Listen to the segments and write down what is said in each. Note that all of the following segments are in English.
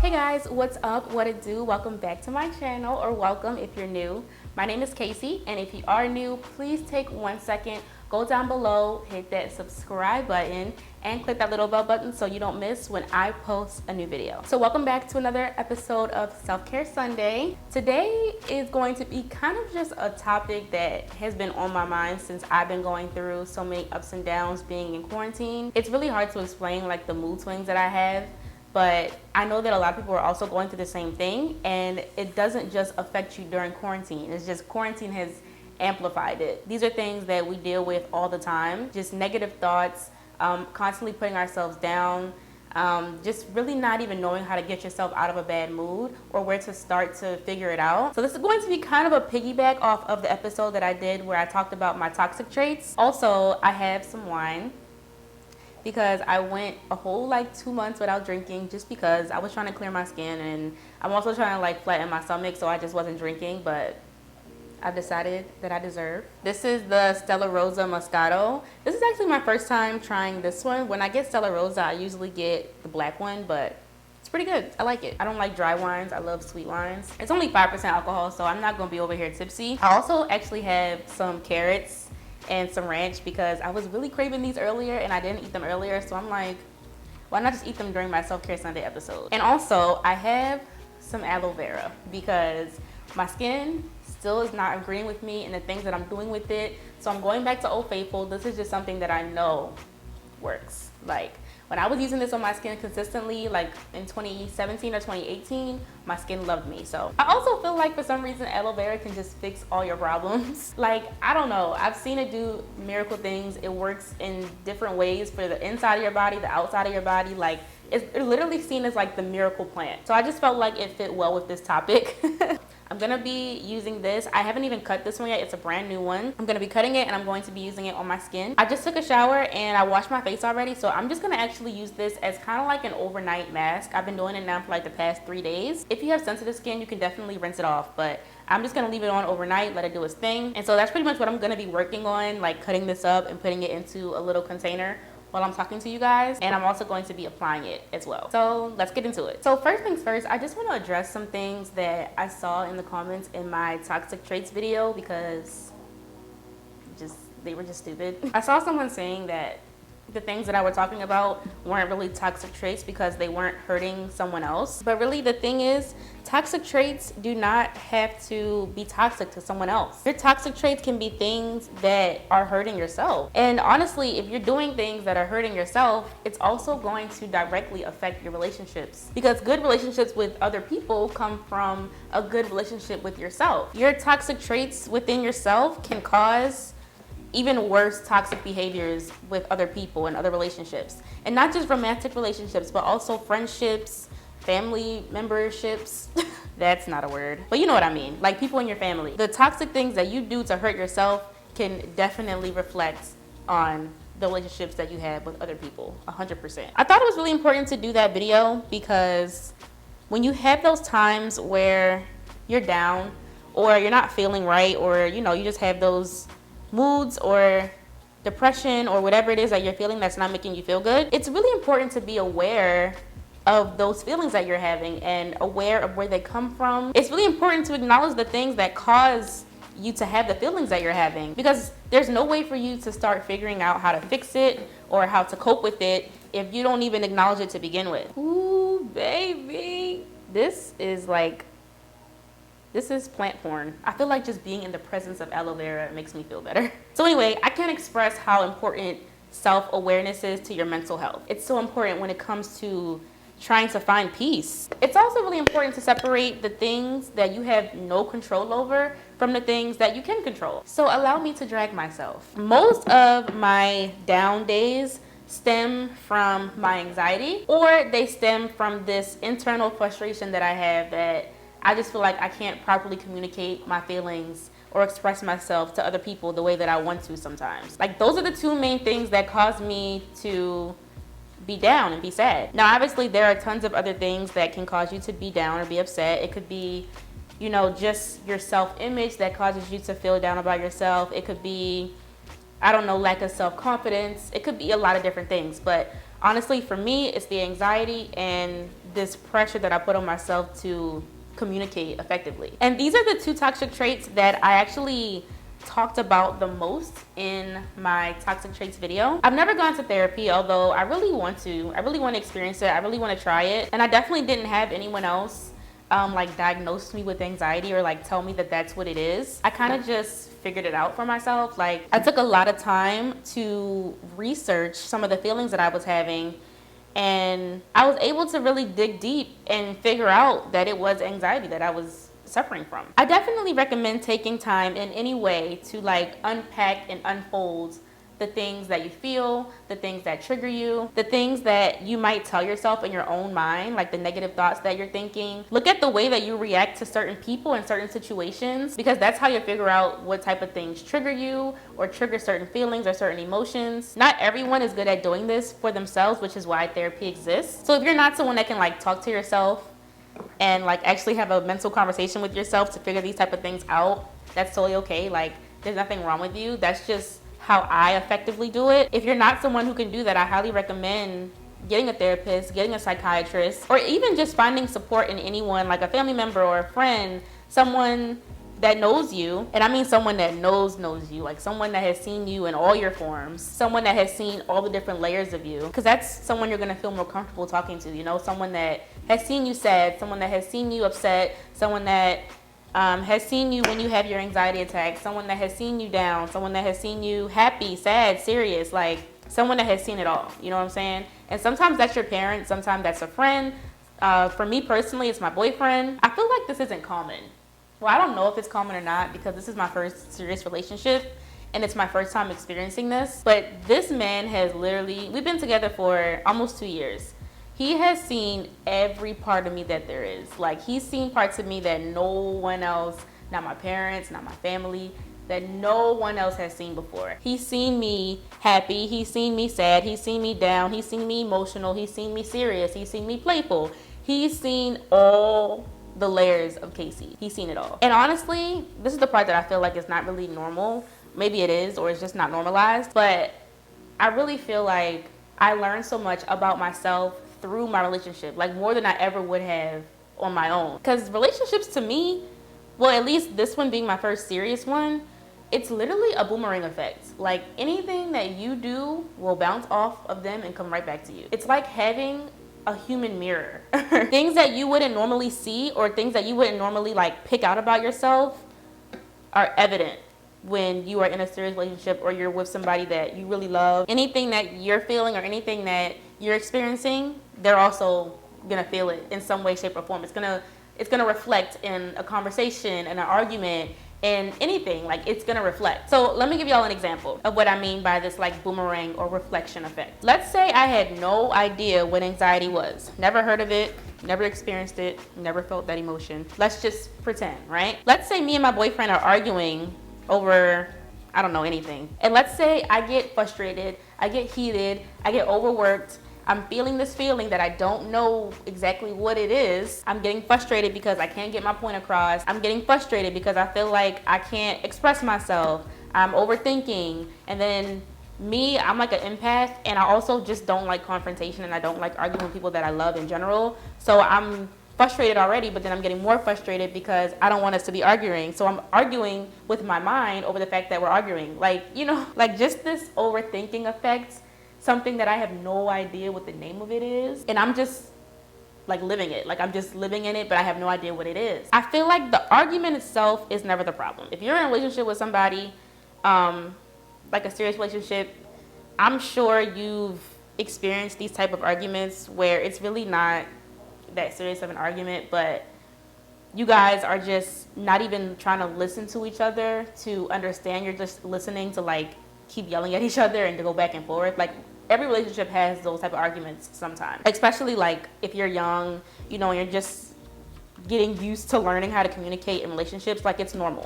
Hey guys, what's up? What it do? Welcome back to my channel, or welcome if you're new. My name is Kaice, and if you are new, please take 1 second, go down below, hit that subscribe button, and click that little bell button so you don't miss when I post a new video. So welcome back to another episode of Self-Care Sunday. Today is going to be kind of just a topic that has been on my mind since I've been going through so many ups and downs being in quarantine. It's really hard to explain like the mood swings that I have, but I know that a lot of people are also going through the same thing, and it doesn't just affect you during quarantine. It's just quarantine has amplified it. These are things that we deal with all the time, just negative thoughts, constantly putting ourselves down, just really not even knowing how to get yourself out of a bad mood or where to start to figure it out. So this is going to be kind of a piggyback off of the episode that I did where I talked about my toxic traits. Also, I have some wine, because I went a whole 2 months without drinking just because I was trying to clear my skin, and I'm also trying to flatten my stomach, so I just wasn't drinking, but I've decided that I deserve. This is the Stella Rosa Moscato. This is actually my first time trying this one. When I get Stella Rosa, I usually get the black one, but it's pretty good. I like it. I don't like dry wines. I love sweet wines. It's only 5% alcohol, so I'm not gonna be over here tipsy. I also actually have some carrots and some ranch because I was really craving these earlier and I didn't eat them earlier, so I'm like, why not just eat them during my Self-Care Sunday episode? And also, I have some aloe vera because my skin still is not agreeing with me and the things that I'm doing with it, so I'm going back to Old Faithful. This is just something that I know works. When I was using this on my skin consistently, in 2017 or 2018, my skin loved me. So I also feel like for some reason aloe vera can just fix all your problems. I don't know, I've seen it do miracle things. It works in different ways for the inside of your body, the outside of your body. It's literally seen as the miracle plant. So I just felt like it fit well with this topic. I'm gonna be using this. I haven't even cut this one yet. It's a brand new one. I'm gonna be cutting it and I'm going to be using it on my skin. I just took a shower and I washed my face already, so I'm just gonna actually use this as kind of like an overnight mask. I've been doing it now for the past 3 days. If you have sensitive skin, you can definitely rinse it off, but I'm just gonna leave it on overnight, let it do its thing. And so that's pretty much what I'm gonna be working on, cutting this up and putting it into a little container while I'm talking to you guys, and I'm also going to be applying it as well. So let's get into it. So first things first, I just want to address some things that I saw in the comments in my toxic traits video because they were just stupid. I saw someone saying that the things that I was talking about weren't really toxic traits because they weren't hurting someone else. But really the thing is, toxic traits do not have to be toxic to someone else. Your toxic traits can be things that are hurting yourself. And honestly, if you're doing things that are hurting yourself, it's also going to directly affect your relationships, because good relationships with other people come from a good relationship with yourself. Your toxic traits within yourself can cause even worse toxic behaviors with other people and other relationships. And not just romantic relationships, but also friendships, family memberships. That's not a word, but you know what I mean. People in your family. The toxic things that you do to hurt yourself can definitely reflect on the relationships that you have with other people, 100%. I thought it was really important to do that video because when you have those times where you're down or you're not feeling right, or you just have those moods or depression or whatever it is that you're feeling that's not making you feel good, it's really important to be aware of those feelings that you're having and aware of where they come from. It's really important to acknowledge the things that cause you to have the feelings that you're having, because there's no way for you to start figuring out how to fix it or how to cope with it if you don't even acknowledge it to begin with. Ooh, baby. This is plant porn. I feel like just being in the presence of aloe vera makes me feel better. So anyway, I can't express how important self-awareness is to your mental health. It's so important when it comes to trying to find peace. It's also really important to separate the things that you have no control over from the things that you can control. So allow me to drag myself. Most of my down days stem from my anxiety, or they stem from this internal frustration that I have that I just feel like I can't properly communicate my feelings or express myself to other people the way that I want to sometimes. Those are the two main things that cause me to be down and be sad. Now, obviously, there are tons of other things that can cause you to be down or be upset. It could be, just your self-image that causes you to feel down about yourself. It could be, I don't know, lack of self-confidence. It could be a lot of different things. But Honestly, for me, it's the anxiety and this pressure that I put on myself to communicate effectively. And these are the 2 toxic traits that I actually talked about the most in my toxic traits video. I've never gone to therapy, although I really want to. I really want to experience it. I really want to try it. And I definitely didn't have anyone else like diagnose me with anxiety or like tell me that that's what it is. I kind of just figured it out for myself. Like, I took a lot of time to research some of the feelings that I was having, and I was able to really dig deep and figure out that it was anxiety that I was suffering from. I definitely recommend taking time in any way to like unpack and unfold the things that you feel, the things that trigger you, the things that you might tell yourself in your own mind, like the negative thoughts that you're thinking. Look at the way that you react to certain people in certain situations, because that's how you figure out what type of things trigger you or trigger certain feelings or certain emotions. Not everyone is good at doing this for themselves, which is why therapy exists. So if you're not someone that can like talk to yourself and like actually have a mental conversation with yourself to figure these type of things out, that's totally okay. Like, there's nothing wrong with you. That's just how I effectively do it. If you're not someone who can do that, I highly recommend getting a therapist, getting a psychiatrist, or even just finding support in anyone, like a family member or a friend, someone that knows you. And I mean someone that knows you, like someone that has seen you in all your forms, someone that has seen all the different layers of you, because that's someone you're gonna feel more comfortable talking to, you know, someone that has seen you sad, someone that has seen you upset, someone that has seen you when you have your anxiety attacks, someone that has seen you down, someone that has seen you happy, sad, serious, like someone that has seen it all, you know what I'm saying? And sometimes that's your parent, sometimes that's a friend. For me personally, it's my boyfriend. I feel like this isn't common. Well, I don't know if it's common or not, because this is my first serious relationship and it's my first time experiencing this. But this man has literally, we've been together for almost 2 years. He has seen every part of me that there is. Like, he's seen parts of me that no one else, not my parents, not my family, that no one else has seen before. He's seen me happy, he's seen me sad, he's seen me down, he's seen me emotional, he's seen me serious, he's seen me playful. He's seen all the layers of Kaice. He's seen it all. And honestly, this is the part that I feel like is not really normal. Maybe it is, or it's just not normalized. But I really feel like I learned so much about myself through my relationship, like more than I ever would have on my own. Because relationships to me, well, at least this one being my first serious one, it's literally a boomerang effect. Like, anything that you do will bounce off of them and come right back to you. It's like having a human mirror. Things that you wouldn't normally see, or things that you wouldn't normally like pick out about yourself, are evident when you are in a serious relationship or you're with somebody that you really love. Anything that you're feeling or anything that you're experiencing, they're also gonna feel it in some way, shape, or form. It's gonna reflect in a conversation, in an argument, in anything. Like, it's gonna reflect. So let me give y'all an example of what I mean by this like boomerang or reflection effect. Let's say I had no idea what anxiety was. Never heard of it, never experienced it, never felt that emotion. Let's just pretend, right? Let's say me and my boyfriend are arguing over, I don't know, anything. And let's say I get frustrated, I get heated, I get overworked. I'm feeling this feeling that I don't know exactly what it is. I'm getting frustrated because I can't get my point across. I'm getting frustrated because I feel like I can't express myself. I'm overthinking. And then me, I'm like an empath, and I also just don't like confrontation, and I don't like arguing with people that I love in general. So I'm frustrated already, but then I'm getting more frustrated because I don't want us to be arguing. So I'm arguing with my mind over the fact that we're arguing. Like, you know, like just this overthinking effect, something that I have no idea what the name of it is, and I'm just like living it. Like, I'm just living in it, but I have no idea what it is. I feel like the argument itself is never the problem. If you're in a relationship with somebody, like a serious relationship, I'm sure you've experienced these type of arguments where it's really not that serious of an argument, but you guys are just not even trying to listen to each other to understand. You're just listening to like keep yelling at each other and to go back and forth. Like, every relationship has those type of arguments sometimes, especially like if you're young, you know, and you're just getting used to learning how to communicate in relationships. Like, it's normal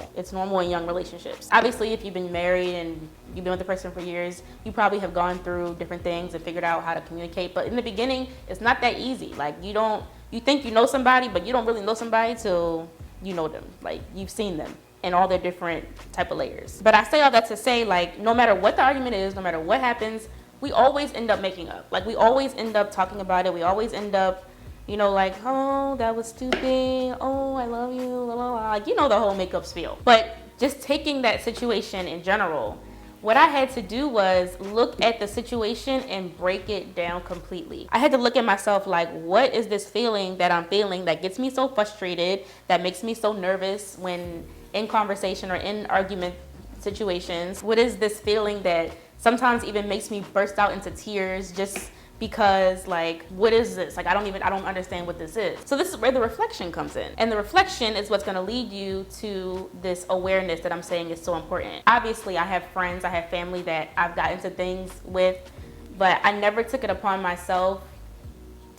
in young relationships. Obviously, if you've been married and you've been with the person for years, you probably have gone through different things and figured out how to communicate. But in the beginning, it's not that easy. Like, you think you know somebody, but you don't really know somebody till you know them. Like, you've seen them and all their different type of layers. But I say all that to say, like, no matter what the argument is, no matter what happens, we always end up making up. Like, we always end up talking about it. We always end up, you know, like, oh, that was stupid. Oh, I love you. Blah, blah, blah. Like, you know, the whole makeup spiel. But just taking that situation in general, what I had to do was look at the situation and break it down completely. I had to look at myself like, what is this feeling that I'm feeling that gets me so frustrated, that makes me so nervous when in conversation or in argument situations? What is this feeling that sometimes even makes me burst out into tears just because, like, what is this? Like, I don't understand what this is. So this is where the reflection comes in. And the reflection is what's gonna lead you to this awareness that I'm saying is so important. Obviously, I have friends, I have family that I've gotten into things with, but I never took it upon myself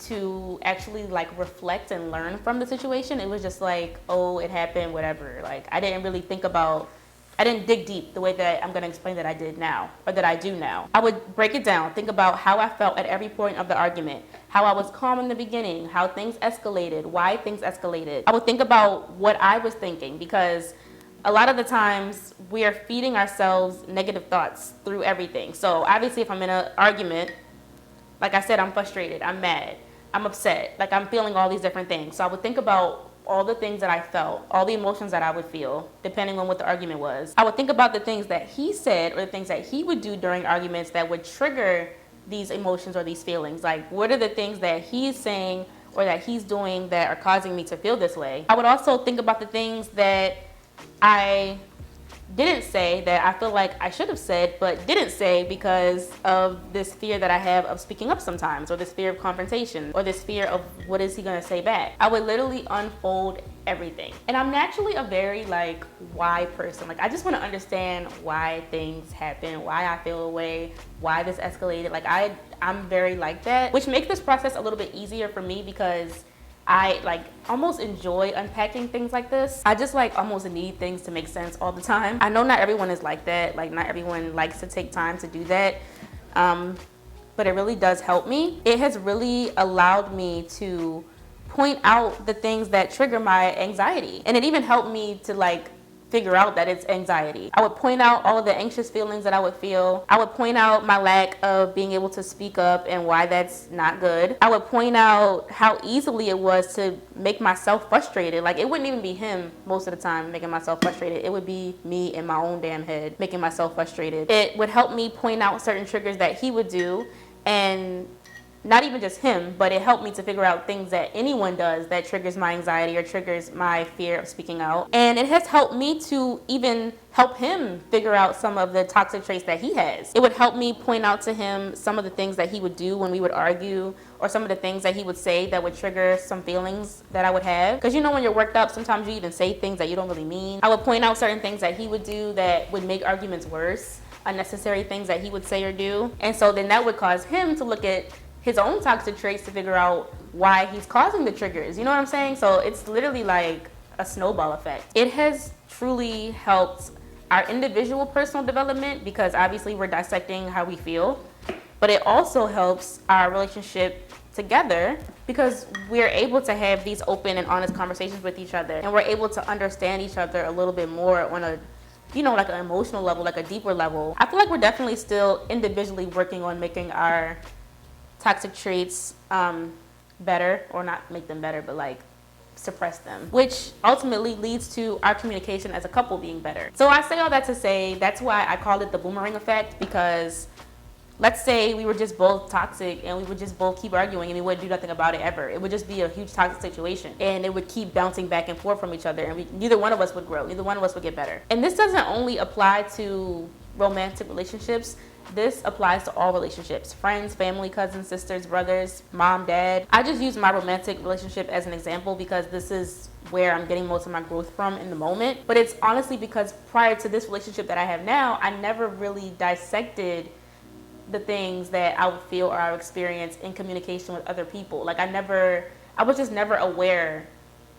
to actually like reflect and learn from the situation. It was just like, oh, it happened, whatever. Like, I didn't dig deep the way that I'm gonna explain that I did now, or that I do now. I would break it down, think about how I felt at every point of the argument, how I was calm in the beginning, how things escalated, why things escalated. I would think about what I was thinking, because a lot of the times we are feeding ourselves negative thoughts through everything. So obviously if I'm in an argument, like I said, I'm frustrated, I'm mad, I'm upset, like I'm feeling all these different things. So I would think about all the things that I felt, all the emotions that I would feel, depending on what the argument was. I would think about the things that he said or the things that he would do during arguments that would trigger these emotions or these feelings. Like, what are the things that he's saying or that he's doing that are causing me to feel this way? I would also think about the things that I didn't say that I feel like I should have said but didn't say because of this fear that I have of speaking up sometimes, or this fear of confrontation, or this fear of what is he gonna say back. I would literally unfold everything. And I'm naturally a very like why person. Like, I just want to understand why things happen, why I feel away, why this escalated. Like, I'm very like that, which makes this process a little bit easier for me because I like almost enjoy unpacking things like this. I just like almost need things to make sense all the time. I know not everyone is like that. Like, not everyone likes to take time to do that. But it really does help me. It has really allowed me to point out the things that trigger my anxiety. And it even helped me to like figure out that it's anxiety. I would point out all of the anxious feelings that I would feel. I would point out my lack of being able to speak up and why that's not good. I would point out how easily it was to make myself frustrated. Like, it wouldn't even be him most of the time making myself frustrated. It would be me in my own damn head making myself frustrated. It would help me point out certain triggers that he would do, and not even just him, but it helped me to figure out things that anyone does that triggers my anxiety or triggers my fear of speaking out. And it has helped me to even help him figure out some of the toxic traits that he has. It would help me point out to him some of the things that he would do when we would argue, or some of the things that he would say that would trigger some feelings that I would have. Because you know, when you're worked up, sometimes you even say things that you don't really mean. I would point out certain things that he would do that would make arguments worse, unnecessary things that he would say or do. And so then that would cause him to look at his own toxic traits to figure out why he's causing the triggers. You know what I'm saying? So it's literally like a snowball effect. It has truly helped our individual personal development, because obviously we're dissecting how we feel, but it also helps our relationship together because we're able to have these open and honest conversations with each other, and we're able to understand each other a little bit more on a, you know, like an emotional level, like a deeper level. I feel like we're definitely still individually working on making our toxic traits better, or not make them better, but like suppress them, which ultimately leads to our communication as a couple being better. So I say all that to say that's why I call it the boomerang effect, because let's say we were just both toxic and we would just both keep arguing and we wouldn't do nothing about it ever. It would just be a huge toxic situation, and it would keep bouncing back and forth from each other, and neither one of us would grow, neither one of us would get better. And this doesn't only apply to romantic relationships. This applies to all relationships: friends, family, cousins, sisters, brothers, mom, dad. I just use my romantic relationship as an example because this is where I'm getting most of my growth from in the moment. But it's honestly because prior to this relationship that I have now, I never really dissected the things that I would feel or I would experience in communication with other people. Like, I was just never aware.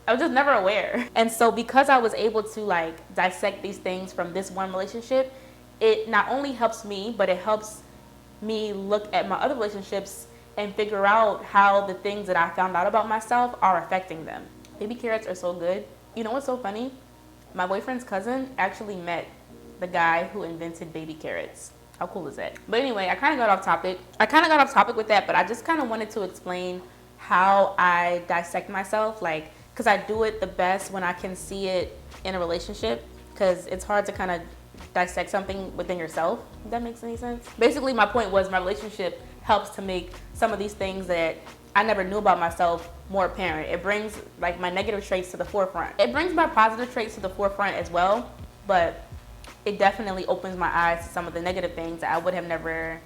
And so because I was able to like dissect these things from this one relationship, it not only helps me, but it helps me look at my other relationships and figure out how the things that I found out about myself are affecting them. Baby carrots are so good. You know what's so funny? My boyfriend's cousin actually met the guy who invented baby carrots. How cool is that? But anyway, I kind of got off topic. With that, but I just kind of wanted to explain how I dissect myself, like, because I do it the best when I can see it in a relationship, because it's hard to kind of dissect something within yourself, if that makes any sense. Basically, my point was my relationship helps to make some of these things that I never knew about myself more apparent. It brings like my negative traits to the forefront. It brings my positive traits to the forefront as well, but it definitely opens my eyes to some of the negative things that I would have never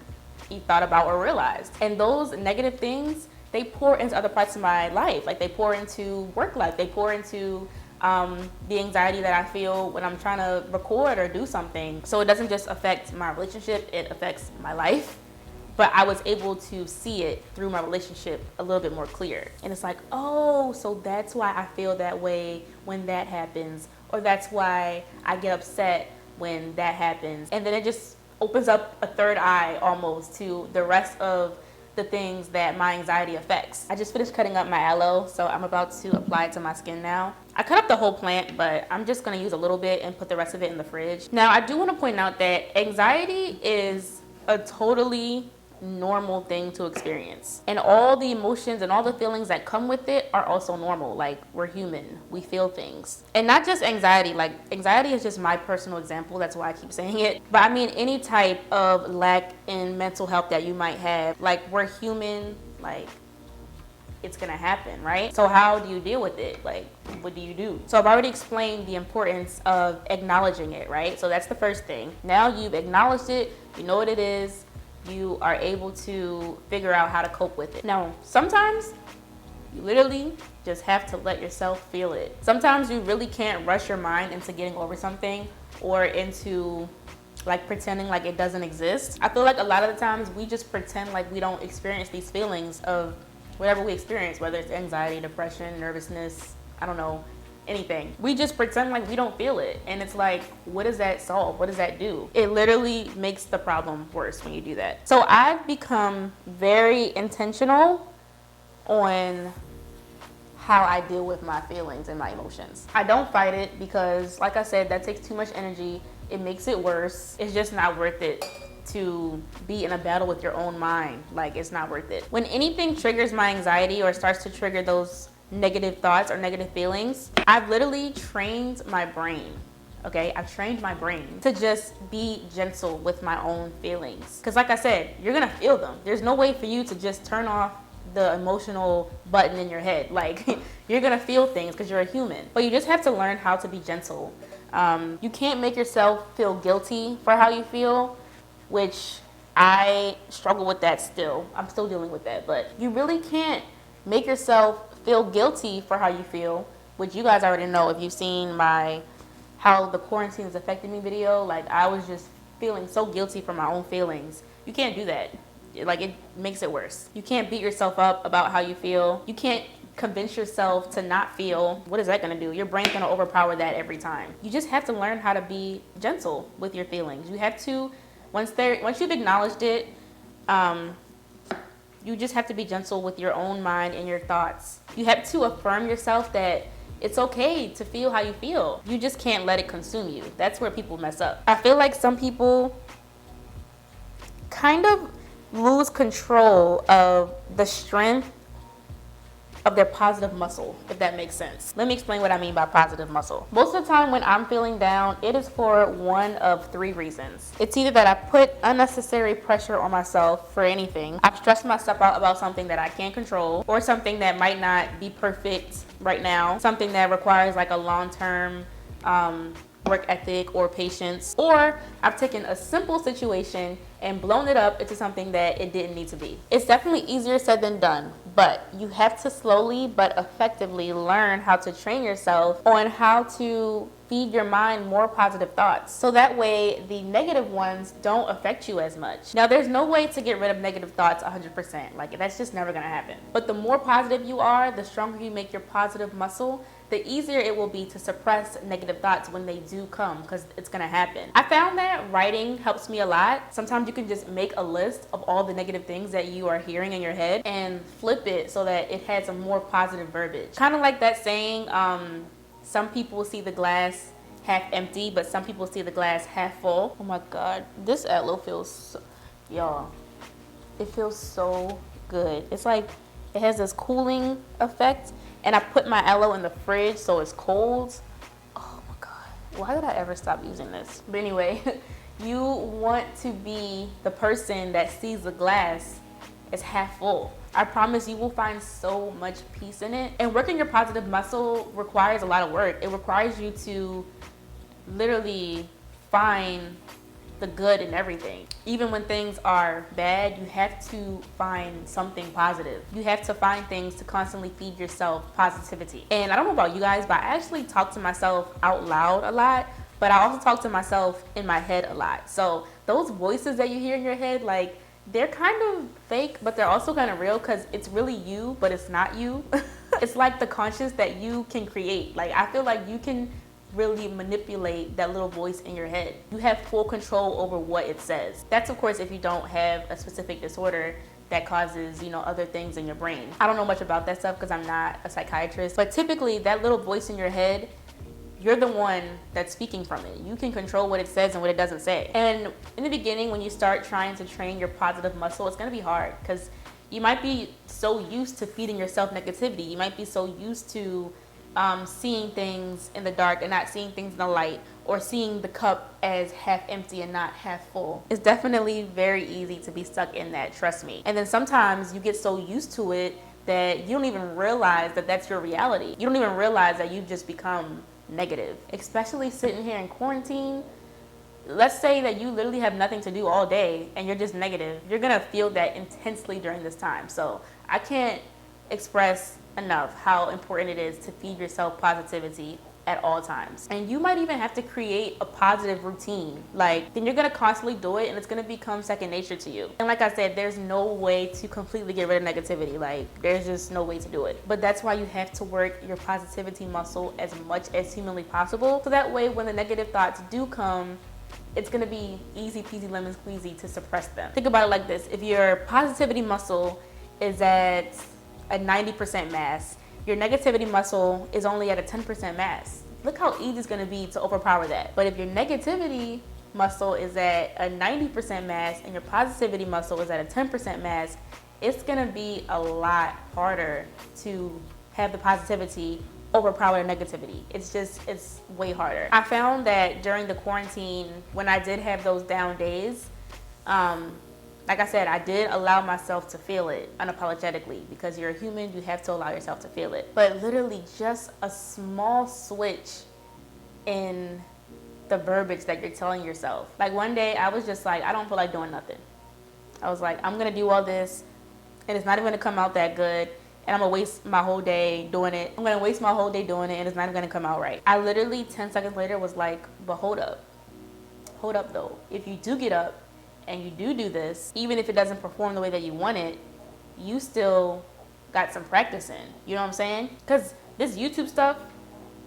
thought about or realized. And those negative things, they pour into other parts of my life. Like they pour into work life. They pour into the anxiety that I feel when I'm trying to record or do something. So it doesn't just affect my relationship, it affects my life. But I was able to see it through my relationship a little bit more clear. And it's like, oh, so that's why I feel that way when that happens. Or that's why I get upset when that happens. And then it just opens up a third eye almost to the rest of the things that my anxiety affects. I just finished cutting up my aloe, so I'm about to apply it to my skin now. I cut up the whole plant, but I'm just gonna use a little bit and put the rest of it in the fridge. Now, I do wanna point out that anxiety is a totally normal thing to experience, and all the emotions and all the feelings that come with it are also normal. Like, we're human, we feel things. And not just anxiety. Like, anxiety is just my personal example, that's why I keep saying it, but I mean any type of lack in mental health that you might have. Like, we're human, like, it's gonna happen, right? So how do you deal with it? Like, what do you do? So I've already explained the importance of acknowledging it, right? So that's the first thing. Now you've acknowledged it, you know what it is, you are able to figure out how to cope with it. Now, sometimes you literally just have to let yourself feel it. Sometimes you really can't rush your mind into getting over something or into like pretending like it doesn't exist. I feel like a lot of the times we just pretend like we don't experience these feelings of whatever we experience, whether it's anxiety, depression, nervousness, I don't know, anything. We just pretend like we don't feel it. And it's like, what does that solve? What does that do? It literally makes the problem worse when you do that. So I've become very intentional on how I deal with my feelings and my emotions. I don't fight it because, like I said, that takes too much energy. It makes it worse. It's just not worth it to be in a battle with your own mind. Like, it's not worth it. When anything triggers my anxiety or starts to trigger those negative thoughts or negative feelings, I've literally trained my brain, okay? I've trained my brain to just be gentle with my own feelings. Because like I said, you're gonna feel them. There's no way for you to just turn off the emotional button in your head. Like, you're gonna feel things because you're a human. But you just have to learn how to be gentle. You can't make yourself feel guilty for how you feel, which I struggle with that still. I'm still dealing with that. But you really can't make yourself feel guilty for how you feel, which you guys already know if you've seen my how the quarantine has affected me video. Like, I was just feeling so guilty for my own feelings. You can't do that. Like, it makes it worse. You can't beat yourself up about how you feel. You can't convince yourself to not feel. What is that gonna do? Your brain's gonna overpower that every time. You just have to learn how to be gentle with your feelings. You have to, once you've acknowledged it, you just have to be gentle with your own mind and your thoughts. You have to affirm yourself that it's okay to feel how you feel. You just can't let it consume you. That's where people mess up. I feel like some people kind of lose control of the strength of their positive muscle, if that makes sense. Let me explain what I mean by positive muscle. Most of the time when I'm feeling down, it is for one of three reasons. It's either that I put unnecessary pressure on myself for anything, I've stressed myself out about something that I can't control, or something that might not be perfect right now, something that requires like a long-term work ethic or patience, or I've taken a simple situation and blown it up into something that it didn't need to be. It's definitely easier said than done, but you have to slowly but effectively learn how to train yourself on how to feed your mind more positive thoughts, so that way the negative ones don't affect you as much. Now, there's no way to get rid of negative thoughts 100%. Like, that's just never gonna happen. But the more positive you are, the stronger you make your positive muscle, the easier it will be to suppress negative thoughts when they do come, because it's gonna happen. I found that writing helps me a lot. Sometimes you can just make a list of all the negative things that you are hearing in your head and flip it so that it has a more positive verbiage. Kind of like that saying, some people see the glass half empty, but some people see the glass half full. Oh my God, this Aloe feels so, y'all, it feels so good. It's like it has this cooling effect, and I put my Aloe in the fridge so it's cold. Oh my God, why did I ever stop using this? But anyway, you want to be the person that sees the glass as half full. I promise you will find so much peace in it. And working your positive muscle requires a lot of work. It requires you to literally find the good in everything. Even when things are bad, you have to find something positive. You have to find things to constantly feed yourself positivity. And I don't know about you guys, but I actually talk to myself out loud a lot, but I also talk to myself in my head a lot. So those voices that you hear in your head, like, they're kind of fake, but they're also kind of real, because it's really you, but it's not you. It's like the conscious that you can create. Like, I feel like you can really manipulate that little voice in your head. You have full control over what it says. That's of course if you don't have a specific disorder that causes, you know, other things in your brain. I don't know much about that stuff because I'm not a psychiatrist, but typically that little voice in your head, you're the one that's speaking from it. You can control what it says and what it doesn't say. And in the beginning, when you start trying to train your positive muscle, it's gonna be hard, because you might be so used to feeding yourself negativity. You might be so used to seeing things in the dark and not seeing things in the light, or seeing the cup as half empty and not half full. It's definitely very easy to be stuck in that, trust me. And then sometimes you get so used to it that you don't even realize that that's your reality. You don't even realize that you've just become negative, especially sitting here in quarantine. Let's say that you literally have nothing to do all day and you're just negative. You're gonna feel that intensely during this time. So I can't express enough how important it is to feed yourself positivity at all times. And you might even have to create a positive routine. Like, then you're gonna constantly do it and it's gonna become second nature to you. And like I said, there's no way to completely get rid of negativity. Like, there's just no way to do it. But that's why you have to work your positivity muscle as much as humanly possible. So that way, when the negative thoughts do come, it's gonna be easy peasy lemon squeezy to suppress them. Think about it like this. If your positivity muscle is at a 90% mass, your negativity muscle is only at a 10% mass. Look how easy it's gonna be to overpower that. But if your negativity muscle is at a 90% mass and your positivity muscle is at a 10% mass, it's gonna be a lot harder to have the positivity overpower the negativity. It's way harder. I found that during the quarantine, when I did have those down days, like I said, I did allow myself to feel it unapologetically, because you're a human, you have to allow yourself to feel it. But literally just a small switch in the verbiage that you're telling yourself. Like one day I was just like, I don't feel like doing nothing. I was like, I'm gonna do all this and it's not even gonna come out that good, and I'm gonna waste my whole day doing it. I'm gonna waste my whole day doing it and it's not even gonna come out right. I literally 10 seconds later was like, but hold up though. If you do get up and you do this, even if it doesn't perform the way that you want it, you still got some practice in. You know what I'm saying? Because this YouTube stuff,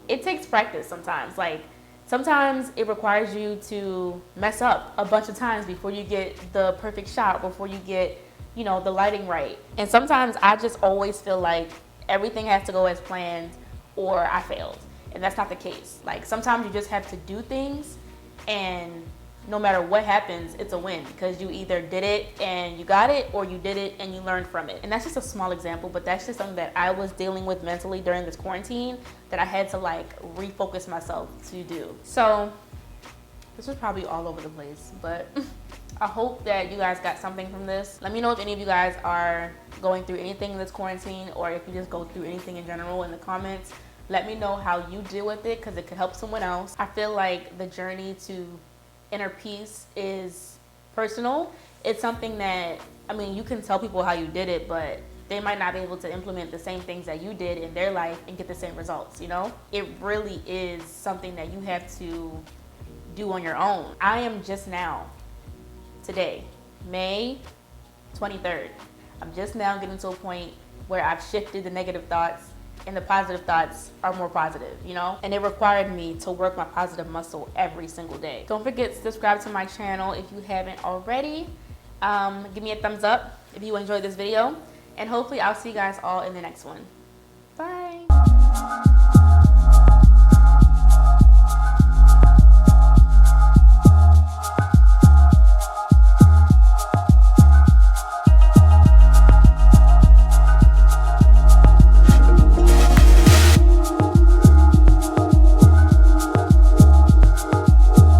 it takes practice sometimes. Like, sometimes it requires you to mess up a bunch of times before you get the perfect shot, before you get, you know, the lighting right. And sometimes I just always feel like everything has to go as planned or I failed. And that's not the case. Like, sometimes you just have to do things, and no matter what happens, it's a win, because you either did it and you got it, or you did it and you learned from it. And that's just a small example, but that's just something that I was dealing with mentally during this quarantine that I had to like refocus myself to do. So this was probably all over the place, but I hope that you guys got something from this. Let me know if any of you guys are going through anything in this quarantine, or if you just go through anything in general in the comments. Let me know how you deal with it, because it could help someone else. I feel like the journey to inner peace is personal. It's something that, I mean, you can tell people how you did it, but they might not be able to implement the same things that you did in their life and get the same results, you know? It really is something that you have to do on your own. I am just now, today, May 23rd, I'm just now getting to a point where I've shifted the negative thoughts and the positive thoughts are more positive, you know? And it required me to work my positive muscle every single day. Don't forget to subscribe to my channel if you haven't already. Give me a thumbs up if you enjoyed this video, and hopefully I'll see you guys all in the next one.